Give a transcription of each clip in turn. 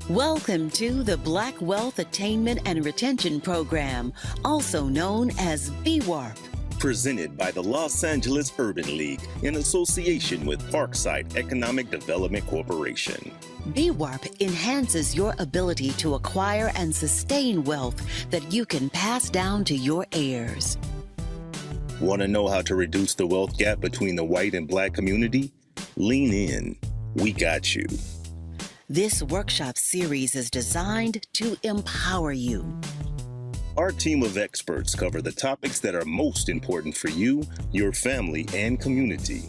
Welcome to the Black Wealth Attainment and Retention Program, also known as BWARP. Presented by the Los Angeles Urban League in association with Parkside Economic Development Corporation. BWARP enhances your ability to acquire and sustain wealth that you can pass down to your heirs. Want to know how to reduce the wealth gap between the white and black community? Lean in. We got you. This workshop series is designed to empower you. Our team of experts cover the topics that are most important for you, your family, and community.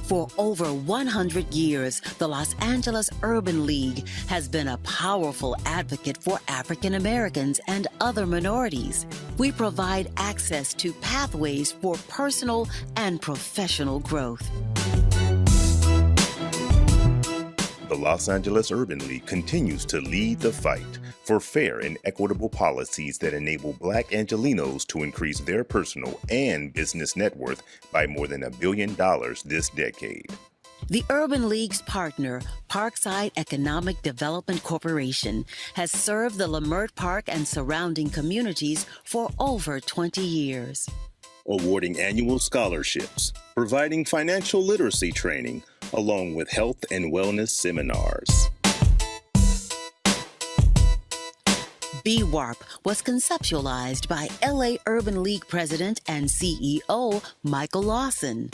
For over 100 years, the Los Angeles Urban League has been a powerful advocate for African Americans and other minorities. We provide access to pathways for personal and professional growth. The Los Angeles Urban League continues to lead the fight for fair and equitable policies that enable Black Angelenos to increase their personal and business net worth by more than $1 billion this decade. The Urban League's partner, Parkside Economic Development Corporation, has served the Leimert Park and surrounding communities for over 20 years. Awarding annual scholarships, providing financial literacy training, along with health and wellness seminars. BWARP was conceptualized by LA Urban League President and CEO Michael Lawson,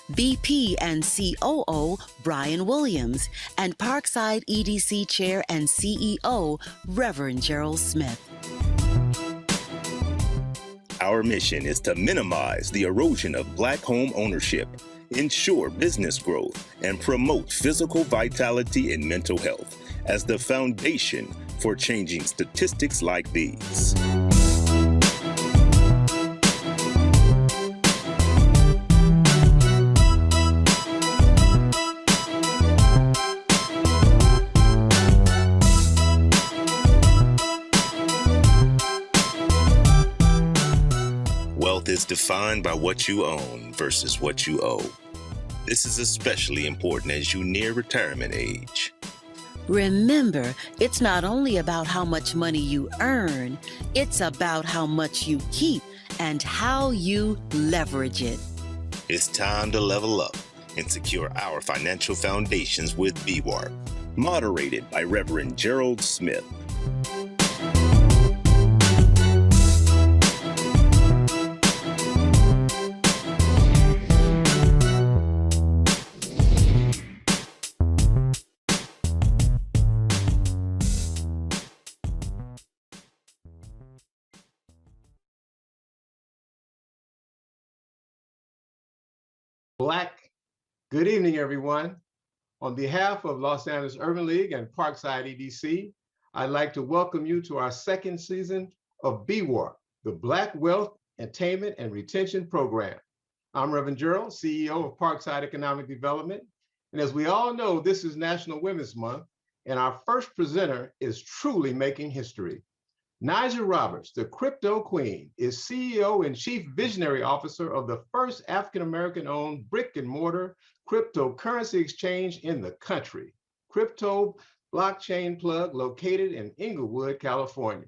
VP and COO Brian Williams, and Parkside EDC Chair and CEO Reverend Gerald Smith. Our mission is to minimize the erosion of Black home ownership, ensure business growth, and promote physical vitality and mental health as the foundation for changing statistics like these. Wealth is defined by what you own versus what you owe. This is especially important as you near retirement age. Remember, it's not only about how much money you earn, it's about how much you keep and how you leverage it. It's time to level up and secure our financial foundations with BWARP, moderated by Reverend Gerald Smith. Good evening, everyone. On behalf of Los Angeles Urban League and Parkside EDC, I'd like to welcome you to our second season of BWARP, the Black Wealth Attainment and Retention Program. I'm Reverend Gerald, CEO of Parkside Economic Development. And as we all know, this is National Women's Month, and our first presenter is truly making history. Najah Roberts, the crypto queen, is CEO and Chief Visionary Officer of the first African-American-owned brick-and-mortar cryptocurrency exchange in the country, Crypto Blockchain Plug, located in Inglewood, California.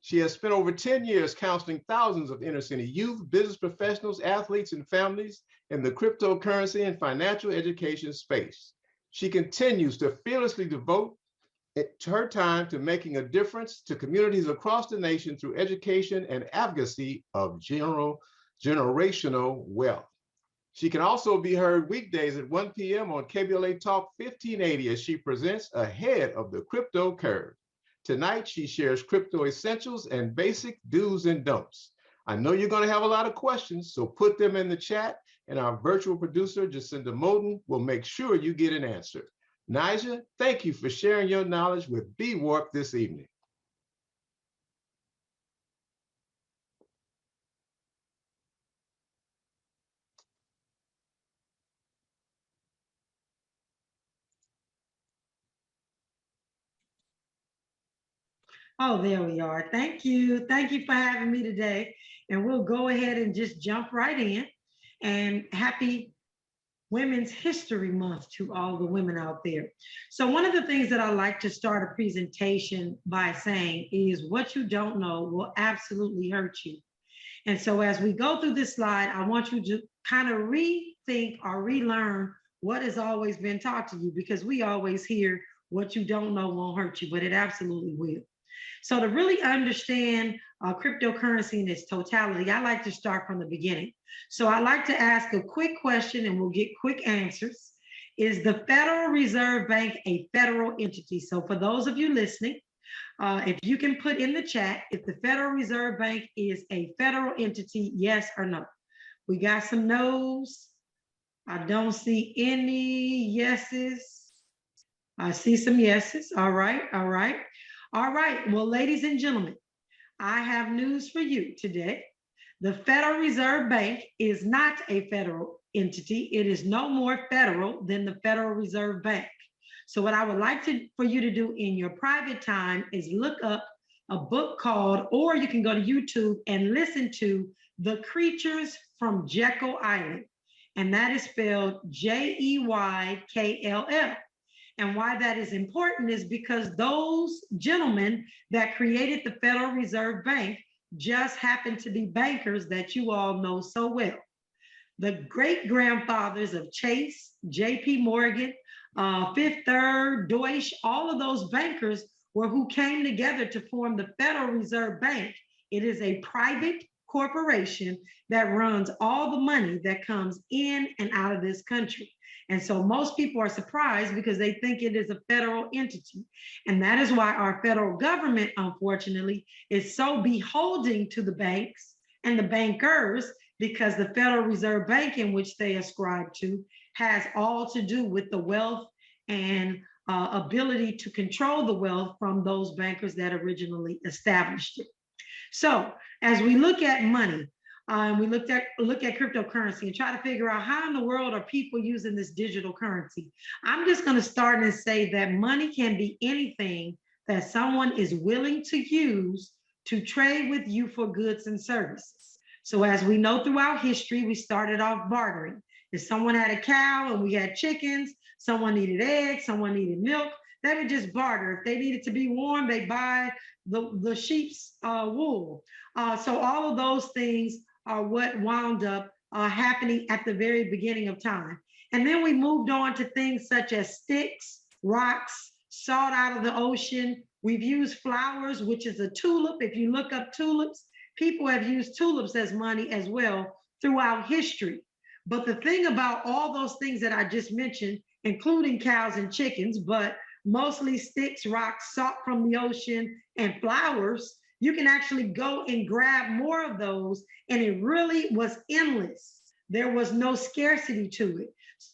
She has spent over 10 years counseling thousands of inner-city youth, business professionals, athletes, and families in the cryptocurrency and financial education space. She continues to fearlessly devote her time to making a difference to communities across the nation through education and advocacy of generational wealth. She can also be heard weekdays at 1 p.m. on KBLA Talk 1580 as she presents Ahead of the Crypto Curve. Tonight, she shares crypto essentials and basic do's and don'ts. I know you're going to have a lot of questions, so put them in the chat, and our virtual producer, Jacinda Moden, will make sure you get an answer. Najah, thank you for sharing your knowledge with BWARP this evening. Oh, there we are. Thank you. Thank you for having me today. And we'll go ahead and just jump right in. And happy Women's History Month to all the women out there. So one of the things that I like to start a presentation by saying is what you don't know will absolutely hurt you. And so as we go through this slide, I want you to kind of rethink or relearn what has always been taught to you, because we always hear what you don't know won't hurt you, but it absolutely will. So to really understand cryptocurrency in its totality, I like to start from the beginning. So I like to ask a quick question and we'll get quick answers. Is the Federal Reserve Bank a federal entity? So for those of you listening, if you can put in the chat if the Federal Reserve Bank is a federal entity, yes or no. We got some no's. I don't see any yeses. I see some yeses. All right, all right. All right, well, ladies and gentlemen, I have news for you today. The Federal Reserve Bank is not a federal entity. It is no more federal than the Federal Reserve Bank. So what I would like for you to do in your private time is look up a book called, or you can go to YouTube and listen to The Creatures from Jekyll Island. And that is spelled Jeykyll. And why that is important is because those gentlemen that created the Federal Reserve Bank just happen to be bankers that you all know so well. The great grandfathers of Chase, JP Morgan, Fifth Third, Deutsche, all of those bankers were who came together to form the Federal Reserve Bank. It is a private corporation that runs all the money that comes in and out of this country. And so most people are surprised because they think it is a federal entity. And that is why our federal government, unfortunately, is so beholden to the banks and the bankers, because the Federal Reserve Bank in which they ascribe to has all to do with the wealth and ability to control the wealth from those bankers that originally established it. So as we look at money, we look at cryptocurrency and try to figure out how in the world are people using this digital currency. I'm just going to start and say that money can be anything that someone is willing to use to trade with you for goods and services. So as we know throughout history, we started off bartering. If someone had a cow and we had chickens, someone needed eggs, someone needed milk, they would just barter. If they needed to be warm, they buy the sheep's wool. So all of those things are what wound up happening at the very beginning of time. And then we moved on to things such as sticks, rocks, salt out of the ocean. We've used flowers, which is a tulip. If you look up tulips, people have used tulips as money as well throughout history. But the thing about all those things that I just mentioned, including cows and chickens, but mostly sticks, rocks, salt from the ocean, and flowers, you can actually go and grab more of those, and it really was endless. There was no scarcity to it.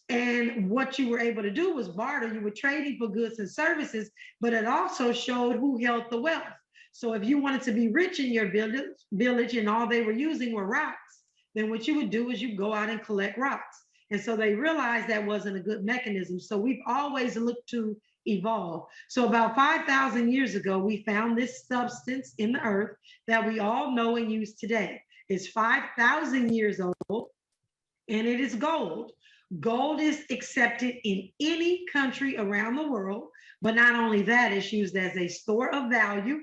And what you were able to do was barter. You were trading for goods and services, but it also showed who held the wealth. So if you wanted to be rich in your village and all they were using were rocks, then what you would do is you go out and collect rocks. And so they realized that wasn't a good mechanism. So we've always looked to evolve. So about 5,000 years ago, we found this substance in the earth that we all know and use today. It's 5,000 years old, and it is gold. Gold is accepted in any country around the world, but not only that, it's used as a store of value.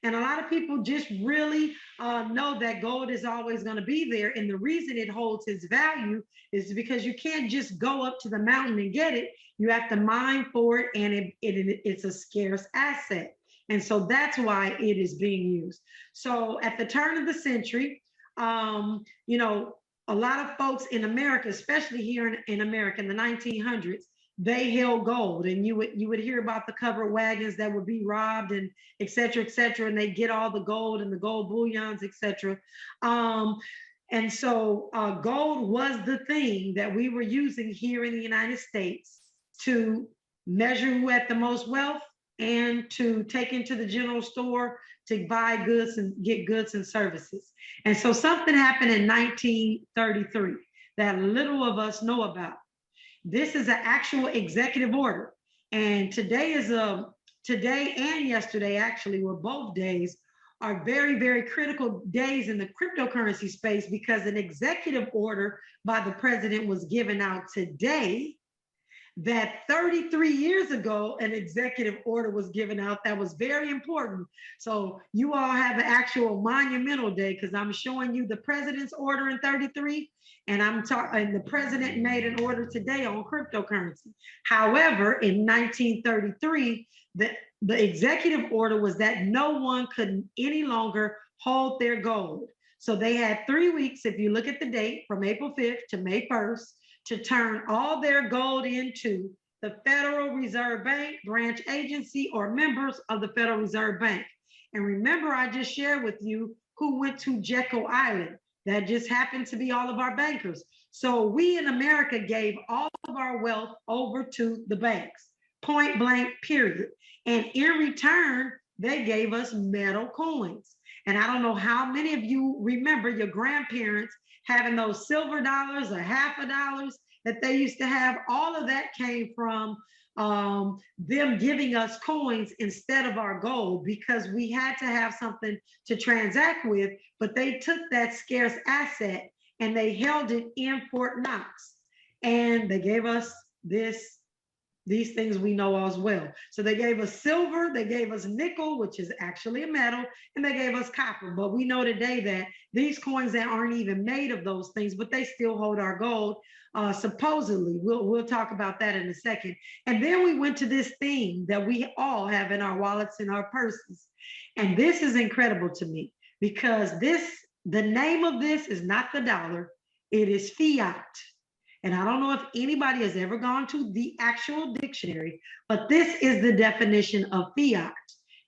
And a lot of people just really know that gold is always going to be there. And the reason it holds its value is because you can't just go up to the mountain and get it. You have to mine for it, and it's a scarce asset. And so that's why it is being used. So at the turn of the century, you know, a lot of folks in America, especially here in America in the 1900s, they held gold, and you would hear about the covered wagons that would be robbed and et cetera, and they get all the gold and the gold bullions, et cetera. And so gold was the thing that we were using here in the United States to measure who had the most wealth and to take into the general store to buy goods and get goods and services. And so something happened in 1933 that little of us know about. This is an actual executive order. And today is a today and yesterday actually were both days are very, very critical days in the cryptocurrency space because an executive order by the president was given out today that 33 years ago, an executive order was given out that was very important. So you all have an actual monumental day because I'm showing you the president's order in 33, and and the president made an order today on cryptocurrency. However, in 1933, the executive order was that no one could any longer hold their gold. So they had 3 weeks, if you look at the date, from April 5th to May 1st, to turn all their gold into the Federal Reserve Bank, branch agency, or members of the Federal Reserve Bank. And remember, I just shared with you who went to Jekyll Island. That just happened to be all of our bankers. So we in America gave all of our wealth over to the banks, point blank, period. And in return, they gave us metal coins. And I don't know how many of you remember your grandparents having those silver dollars or $50 that they used to have. All of that came from them giving us coins instead of our gold because we had to have something to transact with, but they took that scarce asset and they held it in Fort Knox. And they gave us these things we know as well. So they gave us silver, they gave us nickel, which is actually a metal, and they gave us copper. But we know today that these coins that aren't even made of those things, but they still hold our gold, supposedly. We'll talk about that in a second. And then we went to this thing that we all have in our wallets and our purses. And this is incredible to me because the name of this is not the dollar, it is fiat. And I don't know if anybody has ever gone to the actual dictionary, but this is the definition of fiat.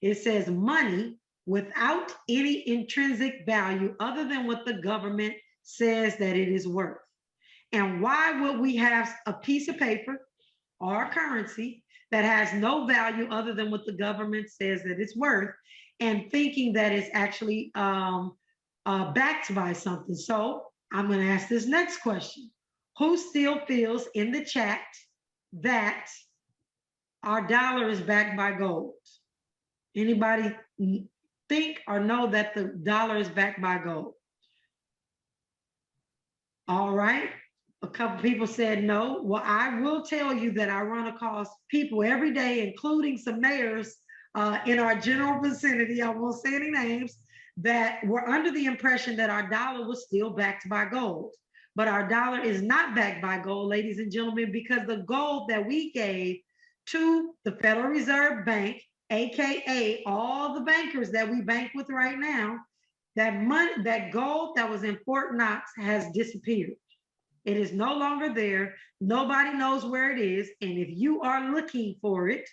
It says money without any intrinsic value other than what the government says that it is worth. And why would we have a piece of paper or a currency that has no value other than what the government says that it's worth and thinking that it's actually backed by something? So I'm going to ask this next question. Who still feels in the chat that our dollar is backed by gold? Anybody think or know that the dollar is backed by gold? All right. A couple people said no. Well, I will tell you that I run across people every day, including some mayors in our general vicinity, I won't say any names, that were under the impression that our dollar was still backed by gold. But our dollar is not backed by gold, ladies and gentlemen, because the gold that we gave to the Federal Reserve Bank, AKA all the bankers that we bank with right now, that money, that gold that was in Fort Knox has disappeared. It is no longer there. Nobody knows where it is. And if you are looking for it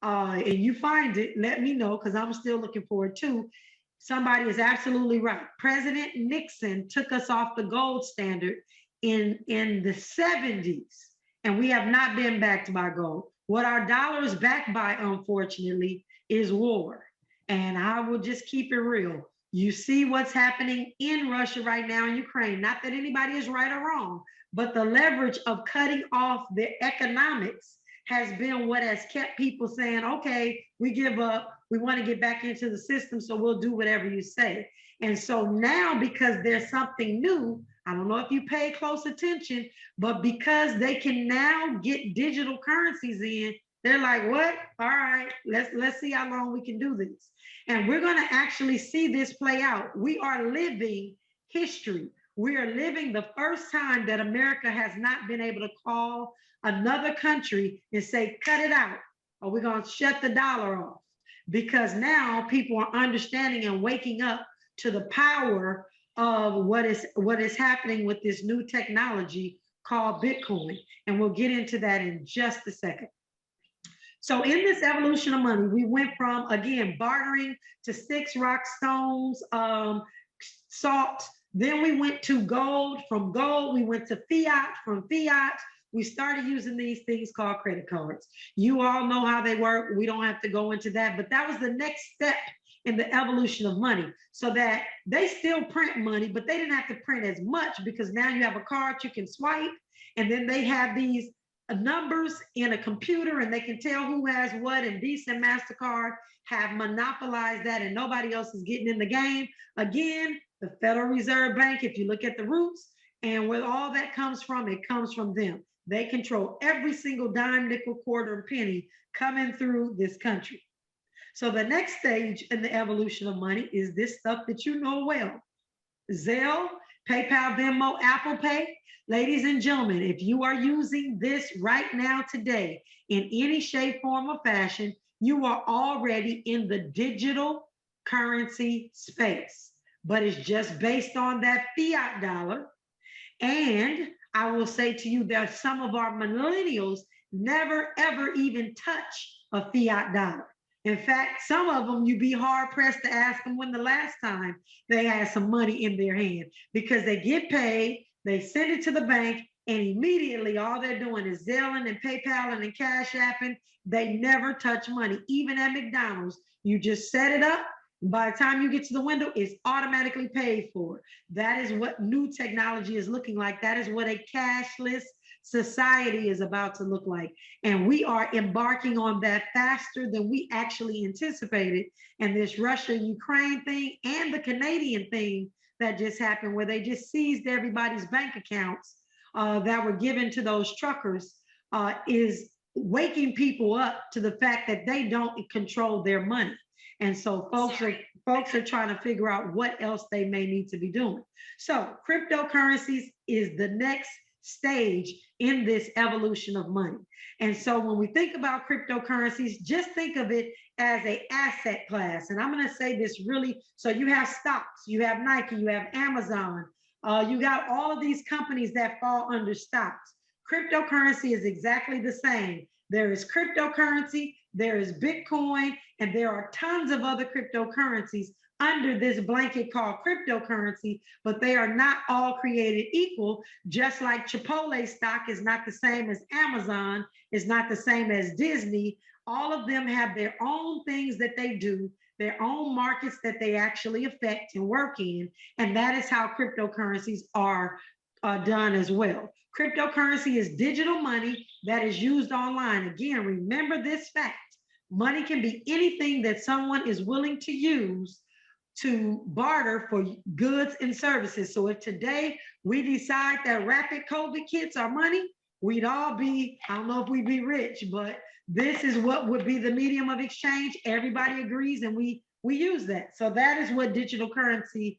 and you find it, let me know because I'm still looking for it too. Somebody is absolutely right. President Nixon took us off the gold standard in the 70s, and we have not been backed by gold. What our dollar is backed by, unfortunately, is war. And I will just keep it real. You see what's happening in Russia right now in Ukraine. Not that anybody is right or wrong, but the leverage of cutting off the economics has been what has kept people saying, okay, we give up. We want to get back into the system, so we'll do whatever you say. And so now, because there's something new, I don't know if you pay close attention, but because they can now get digital currencies in, they're like, what? All right, let's see how long we can do this. And we're going to actually see this play out. We are living history. We are living the first time that America has not been able to call another country and say, cut it out, or we're going to shut the dollar off. Because now people are understanding and waking up to the power of what is happening with this new technology called Bitcoin. And we'll get into that in just a second. So in this evolution of money, we went from, again, bartering to sticks, rocks, stones, salt. Then we went to gold. From gold, we went to fiat. From fiat, we started using these things called credit cards. You all know how they work. We don't have to go into that, but that was the next step in the evolution of money, so that they still print money, but they didn't have to print as much because now you have a card you can swipe, and then they have these numbers in a computer and they can tell who has what, and Visa and MasterCard have monopolized that and nobody else is getting in the game. Again, the Federal Reserve Bank, if you look at the roots and where all that comes from, it comes from them. They control every single dime, nickel, quarter, and penny coming through this country. So the next stage in the evolution of money is this stuff that you know well. Zelle, PayPal, Venmo, Apple Pay. Ladies and gentlemen, if you are using this right now today in any shape, form, or fashion, you are already in the digital currency space, but it's just based on that fiat dollar. And I will say to you that some of our millennials never, ever even touch a fiat dollar. In fact, some of them, you'd be hard pressed to ask them when the last time they had some money in their hand, because they get paid, they send it to the bank, and immediately all they're doing is Zelling and PayPal and Cash Apping. They never touch money. Even at McDonald's, you just set it up. By the time you get to the window, it's automatically paid for. That is what new technology is looking like. That is what a cashless society is about to look like. And we are embarking on that faster than we actually anticipated. And this Russia-Ukraine thing and the Canadian thing that just happened, where they just seized everybody's bank accounts that were given to those truckers, is waking people up to the fact that they don't control their money. And so folks are trying to figure out what else they may need to be doing. So cryptocurrencies is the next stage in this evolution of money. And so when we think about cryptocurrencies, just think of it as an asset class. And I'm going to say this really, so you have stocks, you have Nike, you have Amazon, you got all of these companies that fall under stocks. Cryptocurrency is exactly the same. There is cryptocurrency, there is Bitcoin, and there are tons of other cryptocurrencies under this blanket called cryptocurrency, but they are not all created equal. Just like Chipotle stock is not the same as Amazon, is not the same as Disney. All of them have their own things that they do, their own markets that they actually affect and work in. And that is how cryptocurrencies are done as well. Cryptocurrency is digital money that is used online. Again, remember this fact. Money can be anything that someone is willing to use to barter for goods and services. So if today we decide that rapid COVID kits are money, we'd all be, I don't know if we'd be rich, but this is what would be the medium of exchange. Everybody agrees, and we use that. So that is what digital currency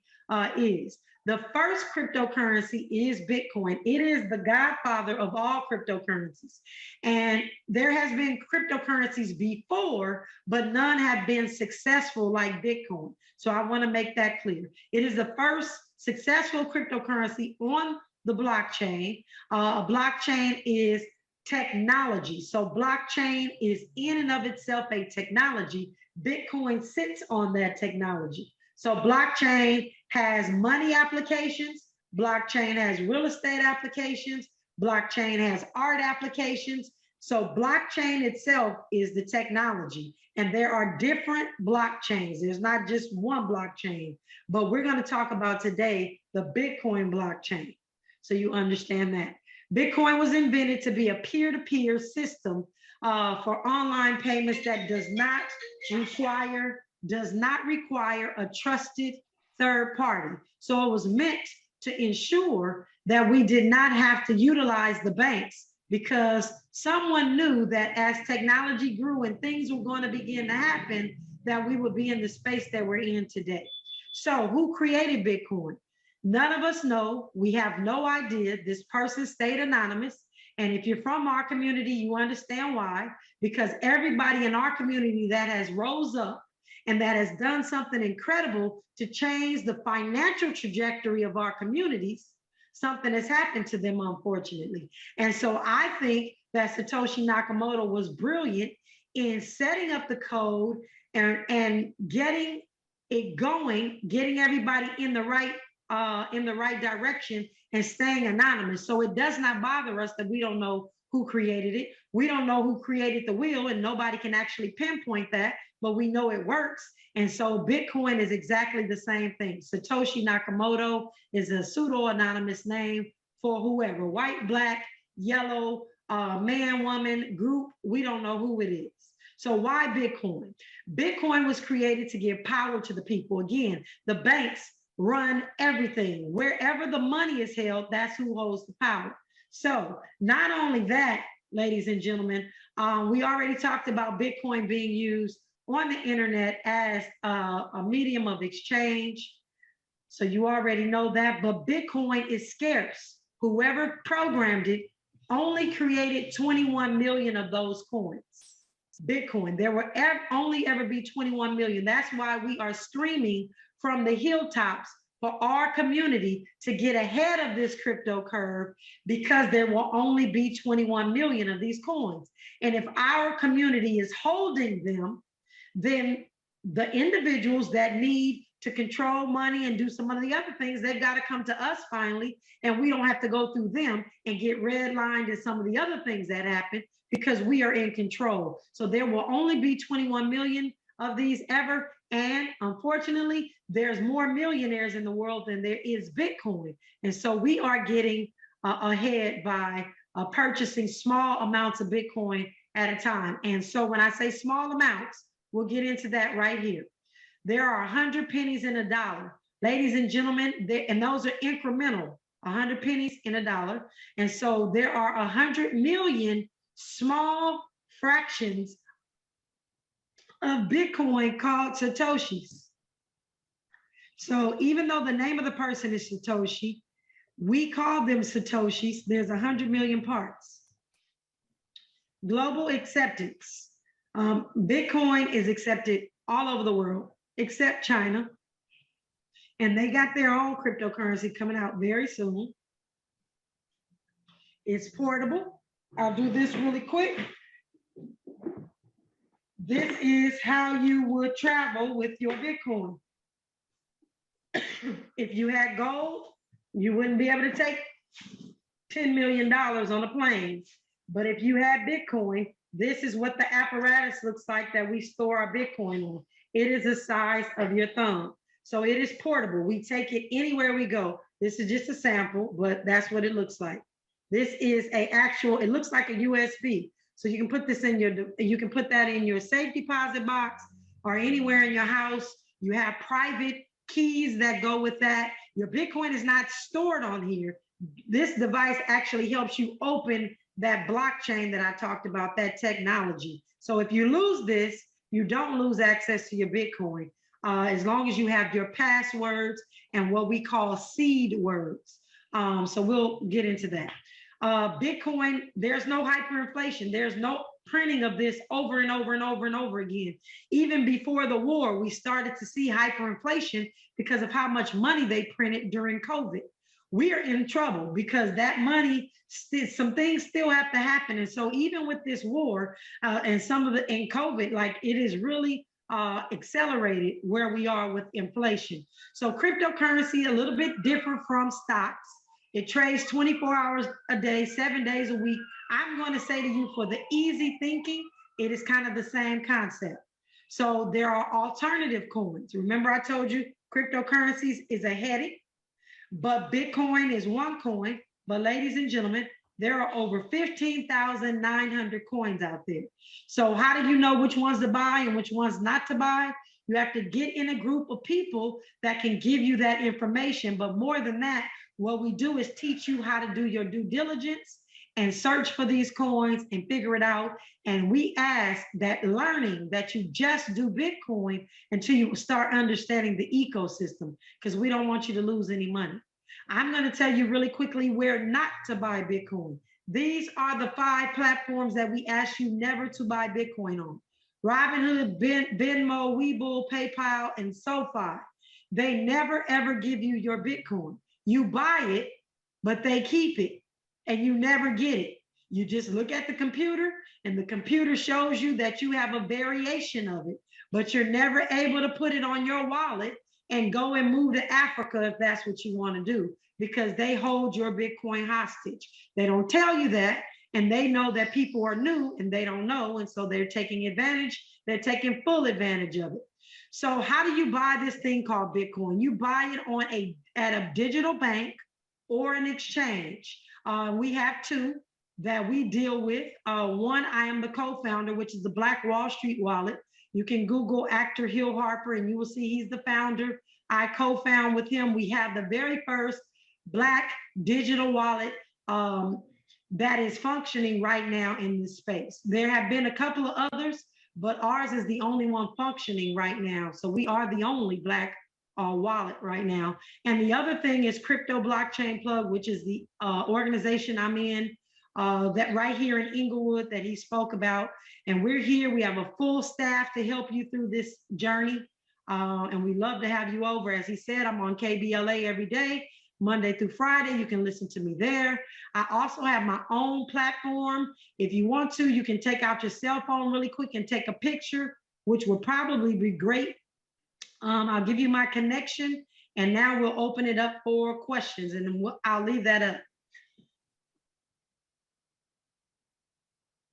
is. The first cryptocurrency is Bitcoin. It is the godfather of all cryptocurrencies. And there has been cryptocurrencies before, but none have been successful like Bitcoin. So I want to make that clear. It is the first successful cryptocurrency on the blockchain. A blockchain is technology. So blockchain is in and of itself a technology. Bitcoin sits on that technology. So blockchain has money applications, blockchain has real estate applications, blockchain has art applications. So blockchain itself is the technology, and there are different blockchains. There's not just one blockchain, but we're going to talk about today the Bitcoin blockchain, so you understand that. Bitcoin was invented to be a peer-to-peer system for online payments that does not require a trusted third party. So it was meant to ensure that we did not have to utilize the banks, because someone knew that as technology grew and things were going to begin to happen, that we would be in the space that we're in today. So who created Bitcoin? None of us know. We have no idea. This person stayed anonymous. And if you're from our community, you understand why, because everybody in our community that has rose up and that has done something incredible to change the financial trajectory of our communities, something has happened to them, unfortunately. And so I think that Satoshi Nakamoto was brilliant in setting up the code and getting it going, getting everybody in the right direction and staying anonymous. So it does not bother us that we don't know who created it. We don't know who created the wheel, and nobody can actually pinpoint that, but we know it works. And so Bitcoin is exactly the same thing. Satoshi Nakamoto is a pseudo-anonymous name for whoever, white, black, yellow, man, woman, group, we don't know who it is. So why Bitcoin? Bitcoin was created to give power to the people. Again, the banks run everything. Wherever the money is held, that's who holds the power. So not only that, ladies and gentlemen, we already talked about Bitcoin being used on the internet as a medium of exchange. So you already know that, but Bitcoin is scarce. Whoever programmed it only created 21 million of those coins. Bitcoin, there will only ever be 21 million. That's why we are screaming from the hilltops for our community to get ahead of this crypto curve, because there will only be 21 million of these coins. And if our community is holding them, then the individuals that need to control money and do some of the other things, they've got to come to us finally, and we don't have to go through them and get redlined and some of the other things that happen, because we are in control. So there will only be 21 million of these ever. And unfortunately, there's more millionaires in the world than there is Bitcoin. And so we are getting ahead by purchasing small amounts of Bitcoin at a time. And so when I say small amounts, we'll get into that right here. There are 100 pennies in a dollar. Ladies and gentlemen, and those are incremental, 100 pennies in a dollar. And so there are 100 million small fractions of Bitcoin called Satoshis. So even though the name of the person is Satoshi, we call them Satoshis. There's 100 million parts. Global acceptance. Bitcoin is accepted all over the world, except China. And they got their own cryptocurrency coming out very soon. It's portable. I'll do this really quick. This is how you would travel with your Bitcoin. If you had gold, you wouldn't be able to take $10 million on a plane. But if you had Bitcoin, this is what the apparatus looks like that we store our Bitcoin on. It is the size of your thumb. So it is portable. We take it anywhere we go. This is just a sample, but that's what it looks like. This is a actual, it looks like a USB. So you can put this in you can put that in your safe deposit box or anywhere in your house. You have private keys that go with that. Your Bitcoin is not stored on here. This device actually helps you open that blockchain that I talked about, that technology. So if you lose this, you don't lose access to your Bitcoin, as long as you have your passwords and what we call seed words. So we'll get into that. Bitcoin, there's no hyperinflation. There's no printing of this over and over and over and over again. Even before the war, we started to see hyperinflation because of how much money they printed during COVID. We are in trouble because that money, some things still have to happen. And so even with this war and some of the, in COVID, like it is really accelerated where we are with inflation. So cryptocurrency, a little bit different from stocks. It trades 24 hours a day, 7 days a week. I'm going to say to you, for the easy thinking, it is kind of the same concept. So there are alternative coins. Remember I told you cryptocurrencies is a headache, but Bitcoin is one coin. But ladies and gentlemen, there are over 15,900 coins out there. So how do you know which ones to buy and which ones not to buy? You have to get in a group of people that can give you that information. But more than that, what we do is teach you how to do your due diligence and search for these coins and figure it out. And we ask that learning that you just do Bitcoin until you start understanding the ecosystem, because we don't want you to lose any money. I'm going to tell you really quickly where not to buy Bitcoin. These are the 5 platforms that we ask you never to buy Bitcoin on. Robinhood, Venmo, Webull, PayPal, and SoFi. They never ever give you your Bitcoin. You buy it, but they keep it, and you never get it. You just look at the computer, and the computer shows you that you have a variation of it, but you're never able to put it on your wallet and go and move to Africa if that's what you want to do, because they hold your Bitcoin hostage. They don't tell you that, and they know that people are new and they don't know, and so they're taking advantage. They're taking full advantage of it. So how do you buy this thing called Bitcoin? You buy it at a digital bank or an exchange. We have 2. that we deal with. One, I am the co-founder, which is the Black Wall Street Wallet. You can Google actor Hill Harper and you will see he's the founder. I co-found with him. We have the very first Black digital wallet that is functioning right now in this space. There have been a couple of others, but ours is the only one functioning right now. So we are the only Black wallet right now. And the other thing is Crypto Blockchain Plug, which is the organization I'm in, that right here in Inglewood that he spoke about. And we're here, we have a full staff to help you through this journey. And we love to have you over. As he said, I'm on KBLA every day, Monday through Friday. You can listen to me there. I also have my own platform. If you want to, you can take out your cell phone really quick and take a picture, which would probably be great. I'll give you my connection, and now we'll open it up for questions, and I'll leave that up.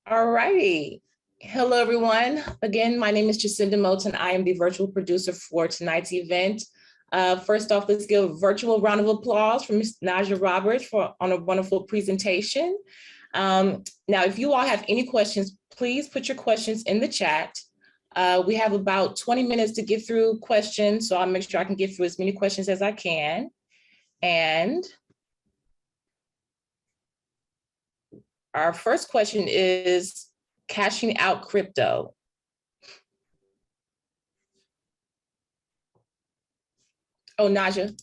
All righty. Hello, everyone. Again, my name is Jacinda Moulton. I am the virtual producer for tonight's event. First off, let's give a virtual round of applause for Ms. Najah Roberts on a wonderful presentation. Now, if you all have any questions, please put your questions in the chat. We have about 20 minutes to get through questions, so I'll make sure I can get through as many questions as I can. And our first question is cashing out crypto. Oh, Najah.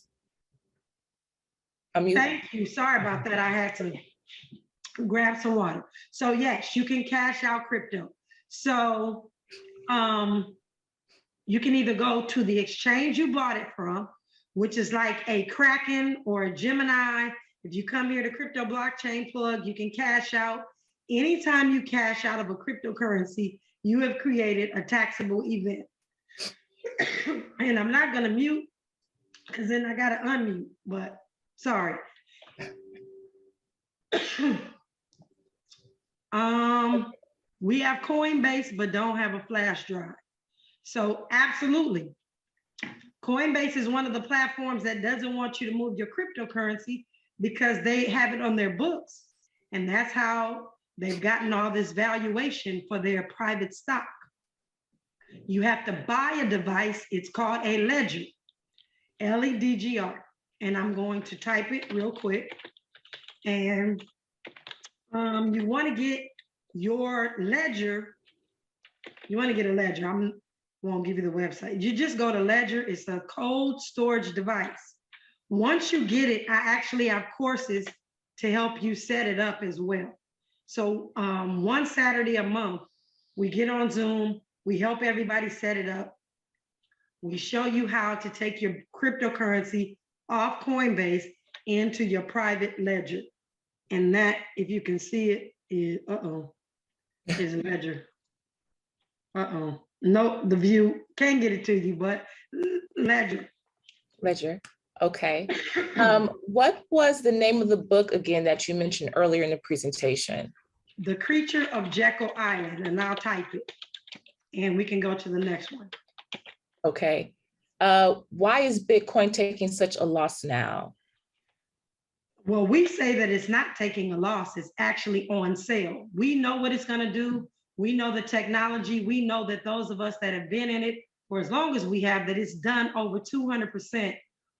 Thank you. Sorry about that. I had to grab some water. So yes, you can cash out crypto. So you can either go to the exchange you bought it from, which is like a Kraken or a Gemini. If you come here to Crypto Blockchain Plug, you can cash out. Anytime you cash out of a cryptocurrency, you have created a taxable event. And I'm not gonna mute because then I gotta unmute, but sorry. We have Coinbase, but don't have a flash drive. So absolutely. Coinbase is one of the platforms that doesn't want you to move your cryptocurrency because they have it on their books. And that's how they've gotten all this valuation for their private stock. You have to buy a device. It's called a ledger, LEDGR. And I'm going to type it real quick. And you want to get your ledger. You want to get a ledger. I won't give you the website. You just go to Ledger. It's a cold storage device. Once you get it, I actually have courses to help you set it up as well. So one Saturday a month, we get on Zoom. We help everybody set it up. We show you how to take your cryptocurrency off Coinbase into your private ledger. And that, if you can see it, is, is Ledger. No, the view, can't get it to you, but Ledger. Ledger, okay. What was the name of the book again that you mentioned earlier in the presentation? The Creature of Jekyll Island, and I'll type it. And we can go to the next one. Okay. Why is Bitcoin taking such a loss now? Well, we say that it's not taking a loss, it's actually on sale. We know what it's gonna do. We know the technology. We know that those of us that have been in it for as long as we have, that it's done over 200%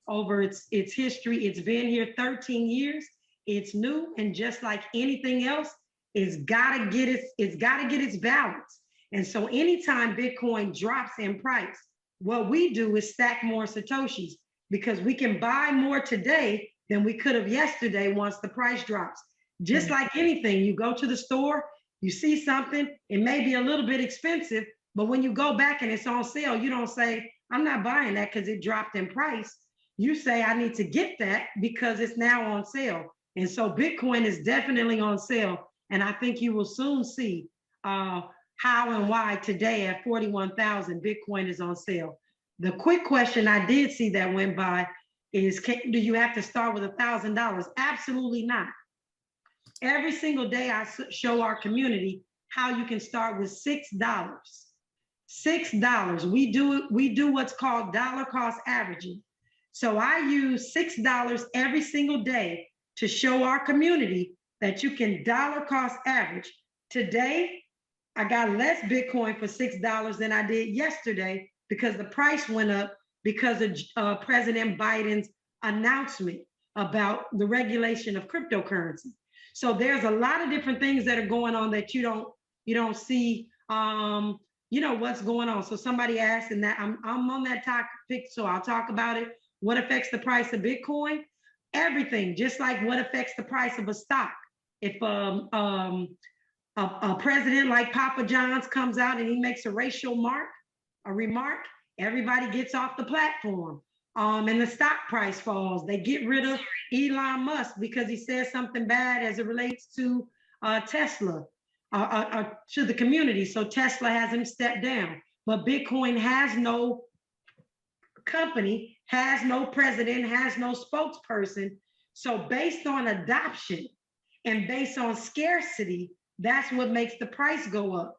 over its history. It's been here 13 years. It's new, and just like anything else, it's gotta get its balance. And so anytime Bitcoin drops in price, what we do is stack more Satoshis, because we can buy more today than we could have yesterday once the price drops. Just like anything, you go to the store, you see something, it may be a little bit expensive, but when you go back and it's on sale, you don't say, I'm not buying that because it dropped in price. You say, I need to get that because it's now on sale. And so Bitcoin is definitely on sale. And I think you will soon see how and why today at 41,000, Bitcoin is on sale. The quick question I did see that went by is, do you have to start with $1,000? Absolutely not. Every single day I show our community how you can start with $6. $6. We do what's called dollar cost averaging. So I use $6 every single day to show our community that you can dollar cost average. Today, I got less Bitcoin for $6 than I did yesterday because the price went up because of President Biden's announcement about the regulation of cryptocurrency. So there's a lot of different things that are going on that you don't see, what's going on. So somebody asked, and that I'm on that topic, so I'll talk about it. What affects the price of Bitcoin? Everything, just like what affects the price of a stock. If a president like Papa John's comes out and he makes a racial remark, everybody gets off the platform. And the stock price falls. They get rid of Elon Musk because he says something bad as it relates to Tesla, to the community. So Tesla has him step down. But Bitcoin has no company, has no president, has no spokesperson. So based on adoption and based on scarcity, that's what makes the price go up.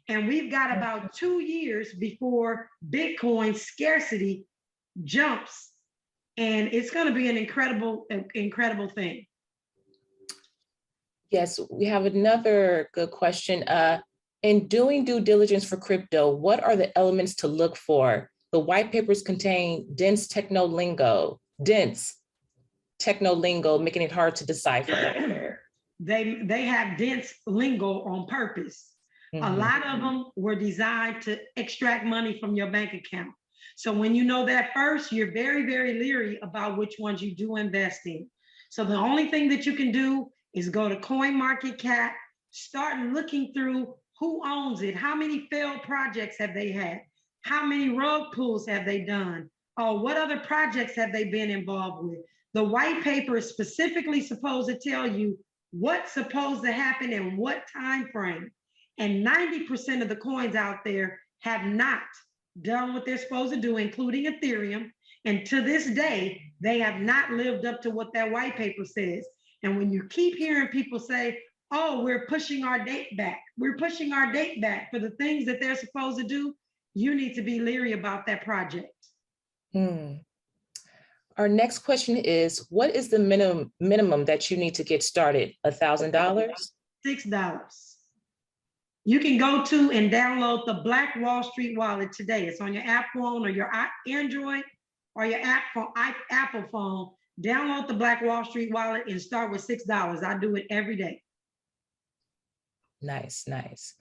And we've got about 2 years before Bitcoin scarcity jumps, and it's going to be an incredible thing. Yes, we have another good question. In doing due diligence for crypto, what are the elements to look for? The white papers contain dense techno lingo, making it hard to decipher. They have dense lingo on purpose. A lot of them were designed to extract money from your bank account. So when you know that first, you're very, very leery about which ones you do invest in. So the only thing that you can do is go to CoinMarketCap, start looking through who owns it, how many failed projects have they had, how many rug pulls have they done, or what other projects have they been involved with. The white paper is specifically supposed to tell you what's supposed to happen in what time frame. And 90% of the coins out there have not done what they're supposed to do, including Ethereum. And to this day, they have not lived up to what that white paper says. And when you keep hearing people say, oh, we're pushing our date back, for the things that they're supposed to do, you need to be leery about that project. Our next question is, what is the minimum that you need to get started? $1,000? $6. You can go to and download the Black Wall Street wallet today. It's on your app phone or your Android or your Apple phone. Download the Black Wall Street wallet and start with $6. I do it every day. Nice, nice.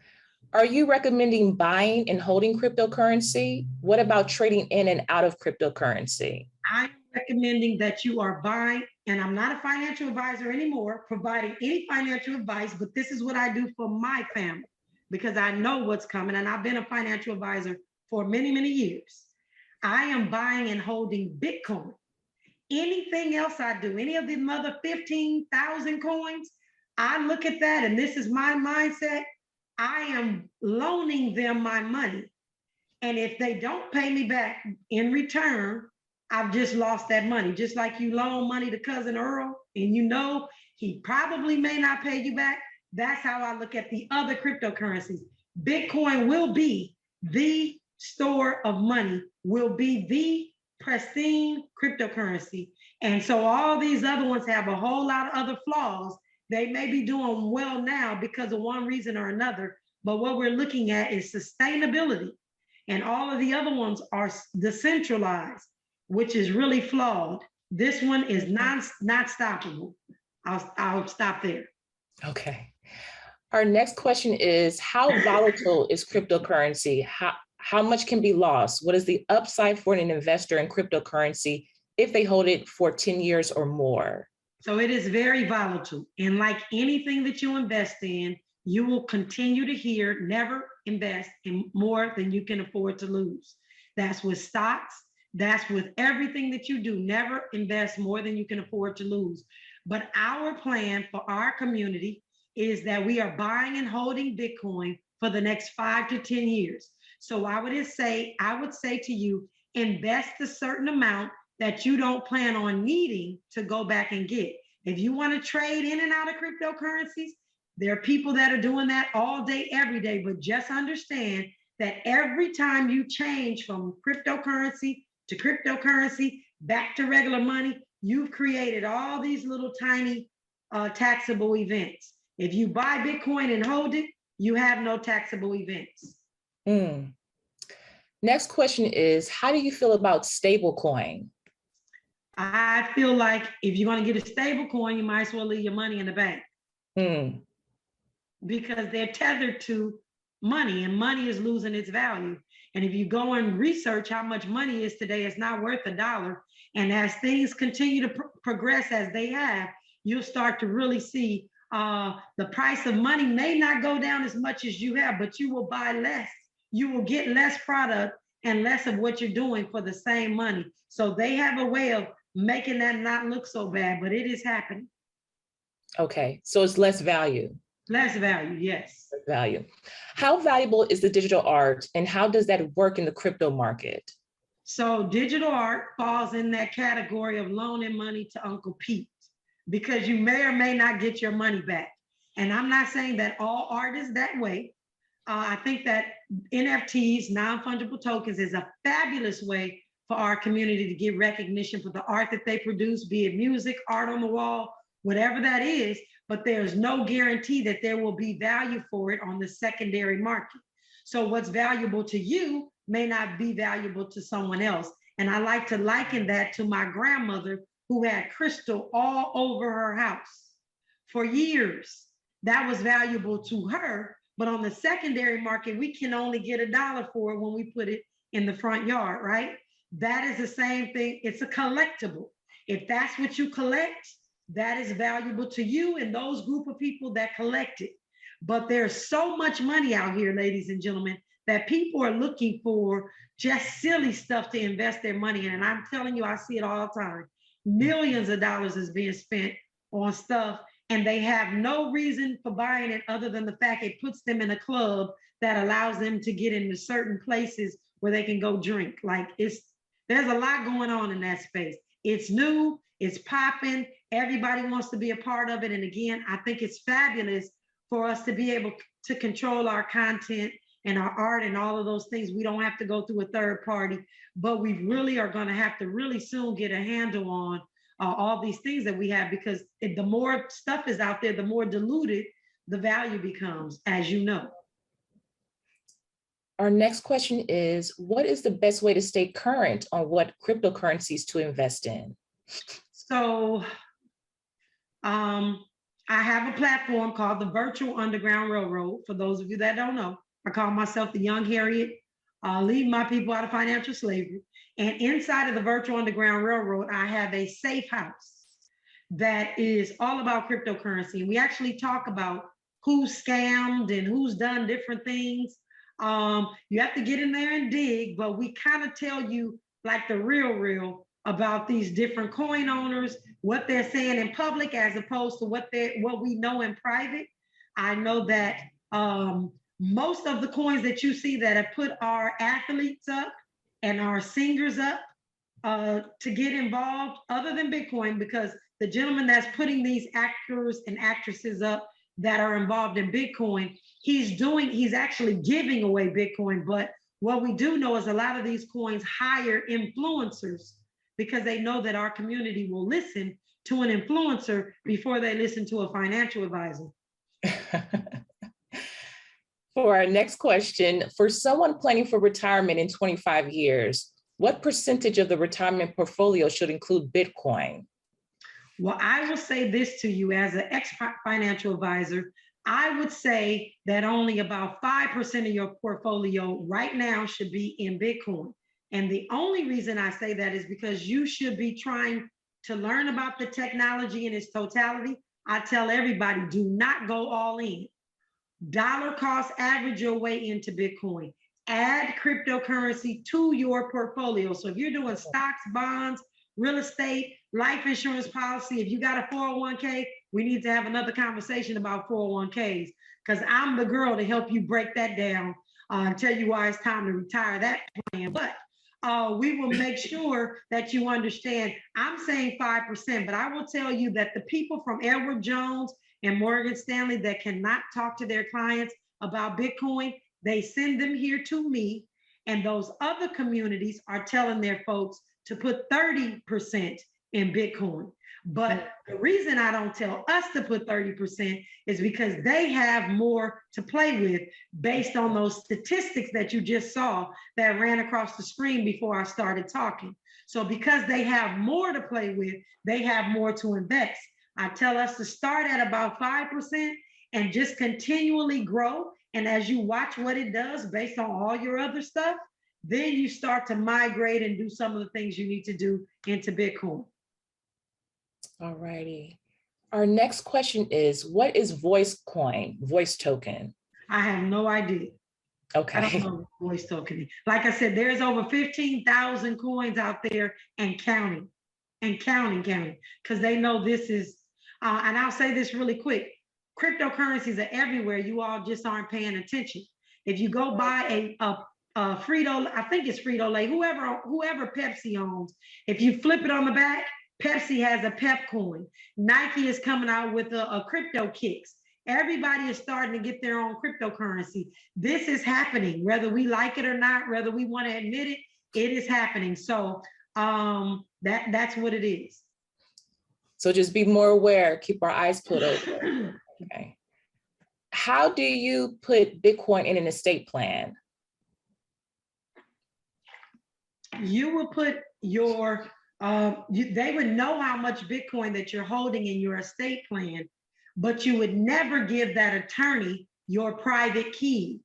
Are you recommending buying and holding cryptocurrency? What about trading in and out of cryptocurrency? I'm recommending that you are buying, and I'm not a financial advisor anymore, providing any financial advice, but this is what I do for my family, because I know what's coming, and I've been a financial advisor for many, many years. I am buying and holding Bitcoin. Anything else I do, any of the other 15,000 coins, I look at that, and this is my mindset. I am loaning them my money. And if they don't pay me back in return, I've just lost that money. Just like you loan money to Cousin Earl, and you know he probably may not pay you back. That's how I look at the other cryptocurrencies. Bitcoin will be the store of money, will be the pristine cryptocurrency. And so all these other ones have a whole lot of other flaws. They may be doing well now because of one reason or another, but what we're looking at is sustainability. And all of the other ones are decentralized, which is really flawed. This one is not stoppable. I'll stop there. Okay. Our next question is, how volatile is cryptocurrency? How much can be lost? What is the upside for an investor in cryptocurrency if they hold it for 10 years or more? So it is very volatile. And like anything that you invest in, you will continue to hear, never invest in more than you can afford to lose. That's with stocks. That's with everything that you do. Never invest more than you can afford to lose. But our plan for our community is that we are buying and holding Bitcoin for the next 5 to 10 years. So I would say to you, invest a certain amount that you don't plan on needing to go back and get. If you want to trade in and out of cryptocurrencies, there are people that are doing that all day, every day, but just understand that every time you change from cryptocurrency to cryptocurrency, back to regular money, you've created all these little tiny taxable events. If you buy Bitcoin and hold it, you have no taxable events. Next question is, how do you feel about stable coin? I feel like if you're going to get a stable coin, you might as well leave your money in the bank. Because they're tethered to money, and money is losing its value. And if you go and research how much money is today, it's not worth $1. And as things continue to progress as they have, you'll start to really see the price of money may not go down as much as you have, but you will buy less. You will get less product and less of what you're doing for the same money. So they have a way of making that not look so bad, but it is happening. Okay, so it's less value. Less value, yes. Less value. How valuable is the digital art, and how does that work in the crypto market? So digital art falls in that category of loaning money to Uncle Pete, because you may or may not get your money back. And I'm not saying that all art is that way. I think that NFTs, non-fungible tokens, is a fabulous way for our community to get recognition for the art that they produce, be it music, art on the wall, whatever that is, but there's no guarantee that there will be value for it on the secondary market. So what's valuable to you may not be valuable to someone else. And I like to liken that to my grandmother, who had crystal all over her house for years. That was valuable to her, but on the secondary market, we can only get $1 for it when we put it in the front yard, right? That is the same thing. It's a collectible. If that's what you collect, that is valuable to you and those group of people that collect it. But there's so much money out here, ladies and gentlemen, that people are looking for just silly stuff to invest their money in. And I'm telling you, I see it all the time. Millions of dollars is being spent on stuff, and they have no reason for buying it other than the fact it puts them in a club that allows them to get into certain places where they can go drink. Like, there's a lot going on in that space. It's new, it's popping, everybody wants to be a part of it. And again, I think it's fabulous for us to be able to control our content and our art and all of those things. We don't have to go through a third party, but we really are going to have to really soon get a handle on all these things that we have, because the more stuff is out there, the more diluted the value becomes, as you know. Our next question is, what is the best way to stay current on what cryptocurrencies to invest in? So I have a platform called the Virtual Underground Railroad. For those of you that don't know, I call myself the Young Harriet, lead my people out of financial slavery. And inside of the Virtual Underground Railroad, I have a safe house that is all about cryptocurrency. And we actually talk about who's scammed and who's done different things. You have to get in there and dig, but we kind of tell you like the real about these different coin owners, what they're saying in public as opposed to what we know in private. I know that most of the coins that you see that have put our athletes up and our singers up to get involved, other than Bitcoin, because the gentleman that's putting these actors and actresses up that are involved in Bitcoin, he's actually giving away Bitcoin. But what we do know is a lot of these coins hire influencers because they know that our community will listen to an influencer before they listen to a financial advisor. For our next question, for someone planning for retirement in 25 years, what percentage of the retirement portfolio should include Bitcoin? Well, I will say this to you as an ex-financial advisor. I would say that only about 5% of your portfolio right now should be in Bitcoin. And the only reason I say that is because you should be trying to learn about the technology in its totality. I tell everybody, do not go all in. Dollar cost average your way into Bitcoin. Add cryptocurrency to your portfolio. So if you're doing stocks, bonds, real estate, life insurance policy, if you got a 401k, we need to have another conversation about 401ks, because I'm the girl to help you break that down and tell you why it's time to retire that plan. But we will make sure that you understand. I'm saying 5%, but I will tell you that the people from Edward Jones and Morgan Stanley that cannot talk to their clients about Bitcoin, they send them here to me. And those other communities are telling their folks to put 30% in Bitcoin. But the reason I don't tell us to put 30% is because they have more to play with based on those statistics that you just saw that ran across the screen before I started talking. So because they have more to play with, they have more to invest. I tell us to start at about 5% and just continually grow. And as you watch what it does based on all your other stuff, then you start to migrate and do some of the things you need to do into Bitcoin. All righty. Our next question is, what is voice coin, voice token? I have no idea. Okay. I don't know what voice token is. Like I said, there's over 15,000 coins out there and counting, because they know this is, and I'll say this really quick, cryptocurrencies are everywhere. You all just aren't paying attention. If you go buy a Frito, I think it's Frito-Lay, whoever Pepsi owns, if you flip it on the back, Pepsi has a Pep coin. Nike is coming out with a crypto kicks. Everybody is starting to get their own cryptocurrency. This is happening, whether we like it or not, whether we want to admit it, it is happening. So that's what it is. So just be more aware, keep our eyes put open. Okay. How do you put Bitcoin in an estate plan? You will put your, they would know how much Bitcoin that you're holding in your estate plan, but you would never give that attorney your private keys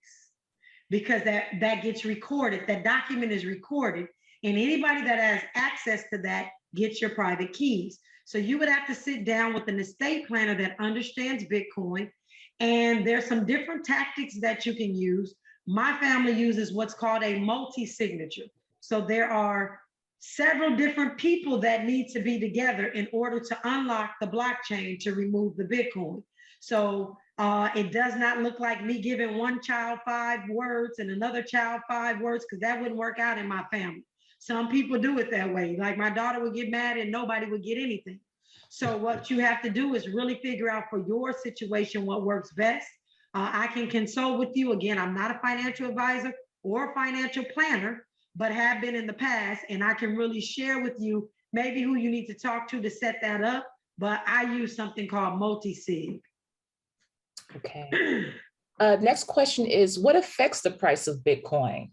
because that gets recorded. That document is recorded, and anybody that has access to that gets your private keys. So you would have to sit down with an estate planner that understands Bitcoin, and there's some different tactics that you can use. My family uses what's called a multi-signature. So there are several different people that need to be together in order to unlock the blockchain to remove the Bitcoin. So it does not look like me giving one child 5 words and another child 5 words, because that wouldn't work out in my family. Some people do it that way. Like my daughter would get mad and nobody would get anything. So what you have to do is really figure out for your situation what works best. I can consult with you. Again, I'm not a financial advisor or a financial planner, but have been in the past, and I can really share with you maybe who you need to talk to set that up. But I use something called multi-sig. Okay. Next question is, what affects the price of Bitcoin?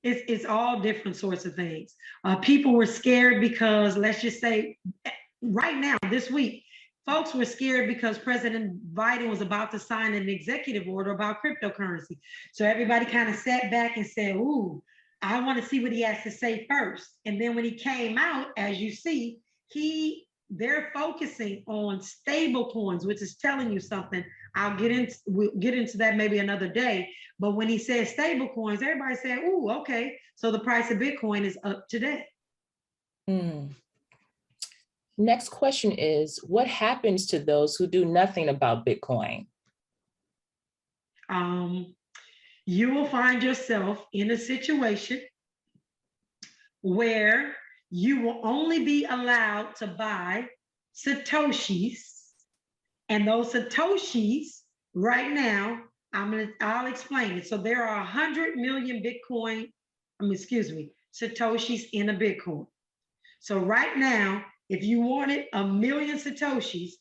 It's all different sorts of things. People were scared because, let's just say, right now, this week, folks were scared because President Biden was about to sign an executive order about cryptocurrency. So everybody kind of sat back and said, ooh, I want to see what he has to say first. And then when he came out, as you see, they're focusing on stable coins, which is telling you something. We'll get into that maybe another day. But when he said stable coins, everybody said, ooh, okay. So the price of Bitcoin is up today. Next question is, what happens to those who do nothing about Bitcoin? You will find yourself in a situation where you will only be allowed to buy Satoshis. And those Satoshis right now, I'll explain it. So there are 100 million Satoshis in a Bitcoin. So right now, if you wanted 1 million Satoshis,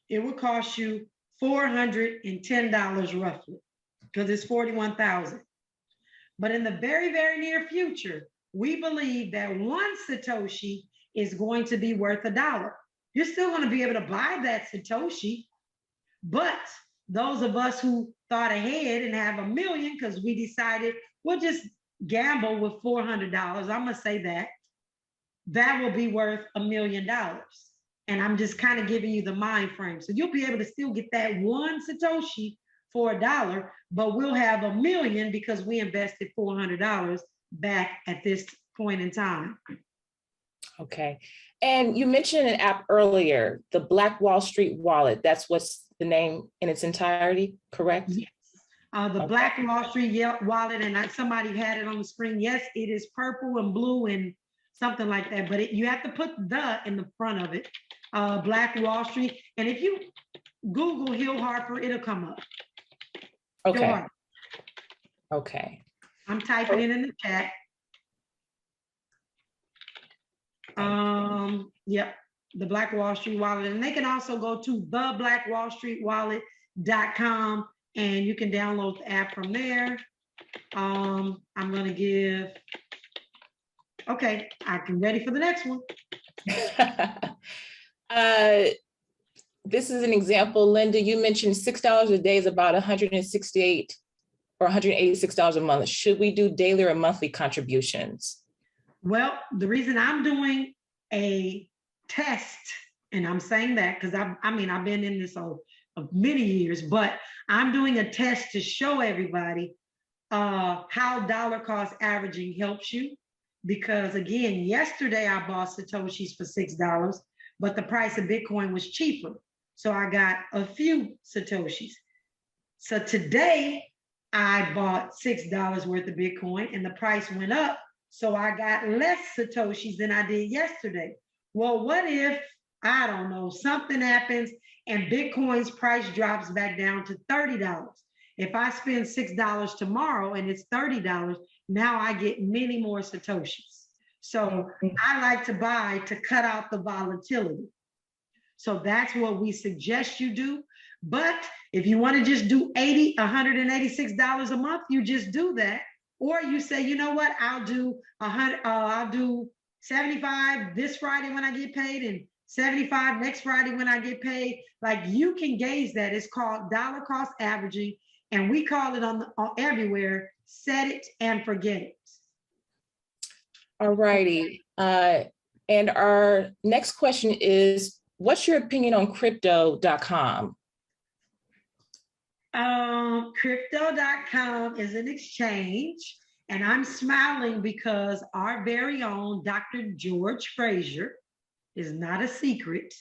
it would cost you $410 roughly, because it's 41,000. But in the very, very near future, we believe that 1 Satoshi is going to be worth $1. You're still going to be able to buy that Satoshi, but those of us who thought ahead and have 1 million, because we decided we'll just gamble with $400, I'm going to say that will be worth $1 million. And I'm just kind of giving you the mind frame. So you'll be able to still get that 1 Satoshi for $1, but we'll have 1 million because we invested $400 back at this point in time. Okay. And you mentioned an app earlier, the Black Wall Street wallet. That's what's the name in its entirety, correct? Yes. The Black Wall Street wallet, and somebody had it on the screen. Yes, it is purple and blue and something like that, but you have to put the in the front of it. Black Wall Street. And if you Google Hill Harper, it'll come up. Okay. Okay. I'm typing it in the chat. Yep, the Black Wall Street Wallet. And they can also go to theblackwallstreetwallet.com and you can download the app from there. I'm gonna give, okay, I'm ready for the next one. This is an example, Linda, you mentioned $6 a day is about $168 or $186 a month. Should we do daily or monthly contributions? Well, the reason I'm doing a test, and I'm saying that because I've been in this of many years, but I'm doing a test to show everybody how dollar cost averaging helps you. Because again, yesterday I bought Satoshis for $6, but the price of Bitcoin was cheaper. So I got a few Satoshis. So today I bought $6 worth of Bitcoin and the price went up. So I got less Satoshis than I did yesterday. Well, what if, I don't know, something happens and Bitcoin's price drops back down to $30? If I spend $6 tomorrow and it's $30, now I get many more Satoshis. So I like to buy to cut out the volatility. So that's what we suggest you do. But if you want to just do $186 a month, you just do that. Or you say, you know what, I'll do 75 this Friday when I get paid and 75 next Friday when I get paid. Like, you can gauge that. It's called dollar cost averaging, and we call it on everywhere, set it and forget it. All righty. And our next question is, what's your opinion on crypto.com? Crypto.com is an exchange, and I'm smiling because our very own Dr. George Fraser is not a secret.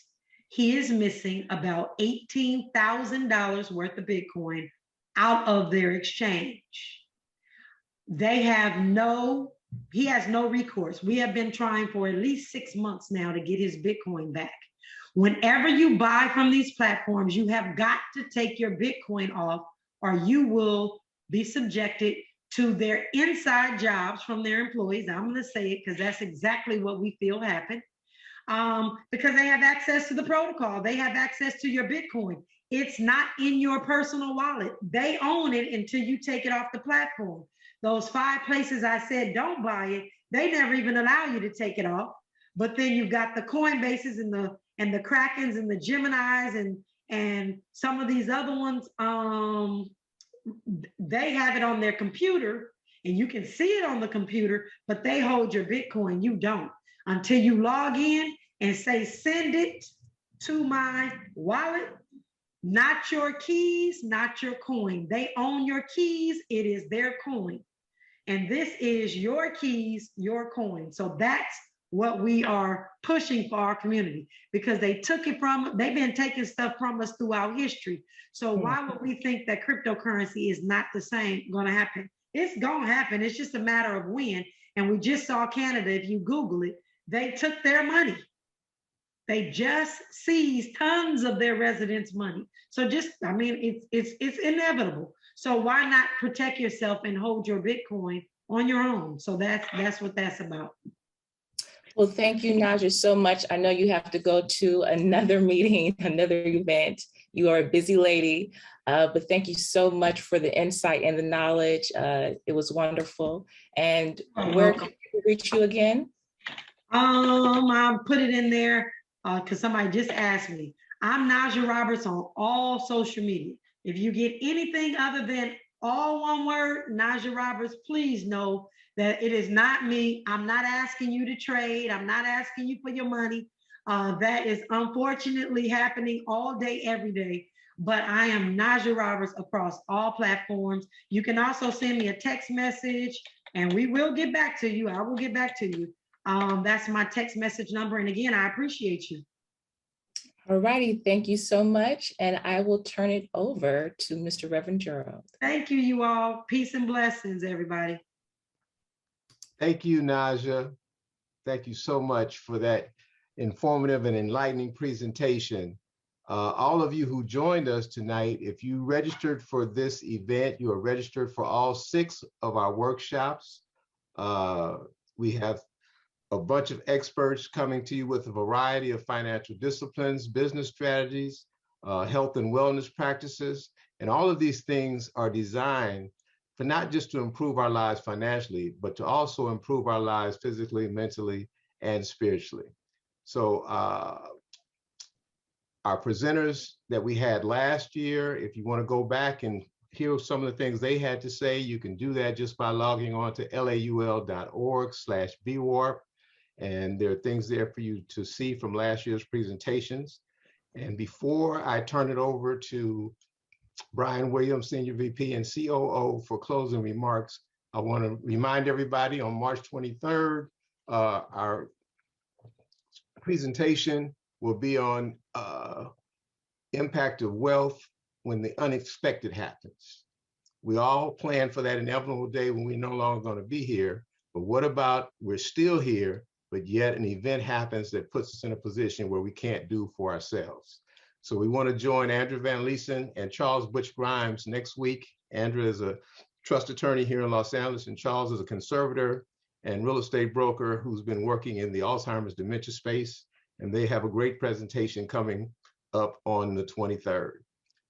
He is missing about $18,000 worth of Bitcoin out of their exchange. He has no recourse. We have been trying for at least 6 months now to get his Bitcoin back. Whenever you buy from these platforms, you have got to take your Bitcoin off, or you will be subjected to their inside jobs from their employees. I'm going to say it because that's exactly what we feel happened. Because they have access to the protocol. They have access to your Bitcoin. It's not in your personal wallet. They own it until you take it off the platform. Those 5 places I said don't buy it, they never even allow you to take it off. But then you've got the Coinbases and the Krakens and the Geminis and some of these other ones. They have it on their computer and you can see it on the computer, but they hold your Bitcoin. You don't, until you log in and say, send it to my wallet. Not your keys, not your coin. They own your keys. It is their coin. And this is your keys, your coin. So that's what we are pushing for our community, because they've been taking stuff from us throughout history. So why would we think that cryptocurrency is not the same going to happen? It's going to happen. It's just a matter of when. And we just saw Canada, if you Google it, they took their money. They just seized tons of their residents' money. So it's inevitable. So why not protect yourself and hold your Bitcoin on your own? So that's what that's about. Well, thank you, Najah, so much. I know you have to go to another meeting, another event. You are a busy lady, but thank you so much for the insight and the knowledge. It was wonderful. And where can people reach you again? I'll put it in there because somebody just asked me. I'm Najah Roberts on all social media. If you get anything other than all one word, Najah Roberts, please know that it is not me. I'm not asking you to trade. I'm not asking you for your money. That is unfortunately happening all day, every day. But I am Najah Roberts across all platforms. You can also send me a text message and we will get back to you. I will get back to you. That's my text message number. And again, I appreciate you. All righty, thank you so much. And I will turn it over to Mr. Reverend Gerald. Thank you, you all. Peace and blessings, everybody. Thank you, Najah. Thank you so much for that informative and enlightening presentation. All of you who joined us tonight, if you registered for this event, you are registered for all 6 of our workshops. We have a bunch of experts coming to you with a variety of financial disciplines, business strategies, health and wellness practices. And all of these things are designed for not just to improve our lives financially, but to also improve our lives physically, mentally, and spiritually. So our presenters that we had last year, if you want to go back and hear some of the things they had to say, you can do that just by logging on to laul.org/BWARP. And there are things there for you to see from last year's presentations. And before I turn it over to Brian Williams, Senior VP and COO, for closing remarks, I want to remind everybody on March 23rd, our presentation will be on impact of wealth when the unexpected happens. We all plan for that inevitable day when we're no longer going to be here, but what about we're still here, but yet an event happens that puts us in a position where we can't do for ourselves. So we want to join Andrew Van Leesen and Charles Butch Grimes next week. Andrew is a trust attorney here in Los Angeles, and Charles is a conservator and real estate broker who's been working in the Alzheimer's dementia space. And they have a great presentation coming up on the 23rd.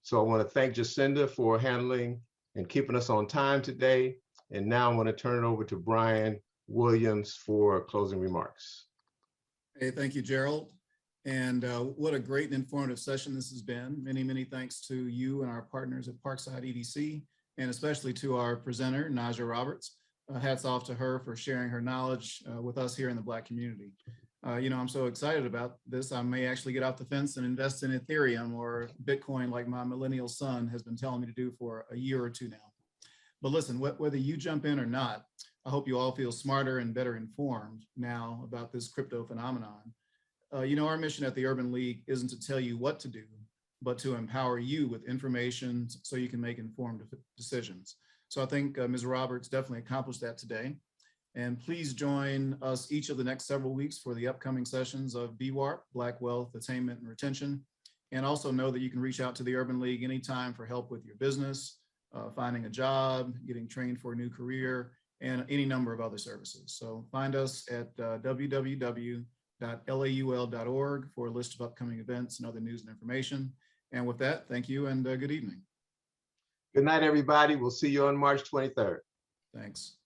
So I want to thank Jacinda for handling and keeping us on time today. And now I want to turn it over to Brian Williams for closing remarks. Hey, thank you, Gerald. And what a great and informative session this has been. Many, many thanks to you and our partners at Parkside EDC, and especially to our presenter, Najah Roberts. Hats off to her for sharing her knowledge with us here in the Black community. You know, I'm so excited about this. I may actually get off the fence and invest in Ethereum or Bitcoin like my millennial son has been telling me to do for a year or two now. But listen, whether you jump in or not, I hope you all feel smarter and better informed now about this crypto phenomenon. You know, our mission at the Urban League isn't to tell you what to do, but to empower you with information so you can make informed decisions. So I think Ms. Roberts definitely accomplished that today. And please join us each of the next several weeks for the upcoming sessions of BWARP, Black Wealth, Attainment, and Retention. And also know that you can reach out to the Urban League anytime for help with your business, finding a job, getting trained for a new career, and any number of other services. So find us at www.laul.org for a list of upcoming events and other news and information. And with that, thank you and good evening. Good night, everybody. We'll see you on March 23rd. Thanks.